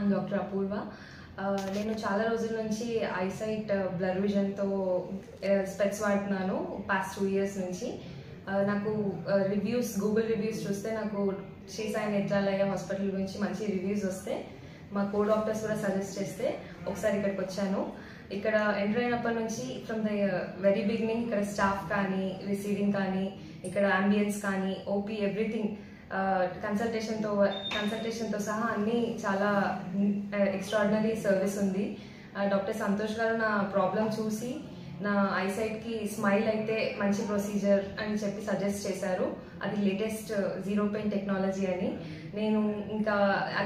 I'm doctor అపూర్వ. నేను చాలా రోజుల నుంచి ఐసైట్ బ్లర్ విజన్తో స్పెక్స్ వాడుతున్నాను పాస్ట్ 2 years నుంచి. నాకు గూగుల్ రివ్యూస్ చూస్తే నాకు శ్రీ సాయి నేత్రాలయ హాస్పిటల్ గురించి మంచి రివ్యూస్ వస్తే మా కో డాక్టర్స్ కూడా సజెస్ట్ చేస్తే ఒకసారి ఇక్కడికి వచ్చాను. ఇక్కడ ఎంటర్ అయినప్పటి నుంచి ఫ్రమ్ ద వెరీ బిగినింగ్ ఇక్కడ స్టాఫ్ కానీ, రిసీవింగ్ కానీ, ఇక్కడ అంబియన్స్ కానీ, ఓపీ ఎవ్రీథింగ్, కన్సల్టేషన్తో సహా అన్నీ చాలా ఎక్స్ట్రాడినరీ సర్వీస్ ఉంది. డాక్టర్ సంతోష్ గారు నా ప్రాబ్లం చూసి నా ఐసైట్కి స్మైల్ అయితే మంచి ప్రొసీజర్ అని చెప్పి సజెస్ట్ చేశారు. అది లేటెస్ట్ జీరో పెయిన్ టెక్నాలజీ అని. నేను ఇంకా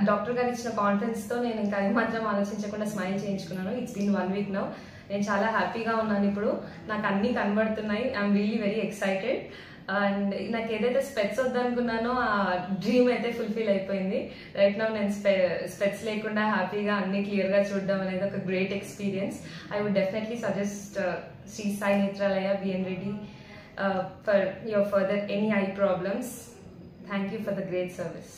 డాక్టర్ గారు ఇచ్చిన కాన్ఫిడెన్స్తో నేను ఇంకా ఏమాత్రం ఆలోచించకుండా స్మైల్ చేయించుకున్నాను. It's been 1 week now. నేను చాలా హ్యాపీగా ఉన్నాను. ఇప్పుడు నాకు అన్నీ కనబడుతున్నాయి. I'm really very excited. And నాకు ఏదైతే స్పెట్స్ వద్దనుకున్నానో ఆ డ్రీమ్ అయితే ఫుల్ఫిల్ అయిపోయింది. రైట్ నౌ నేను స్పెట్స్ లేకుండా హ్యాపీగా అన్ని క్లియర్గా చూడడం అనేది ఒక great experience. I would definitely suggest Sri Sai Netralaya, BN Reddy, for your further any eye problems. Thank you for the great service.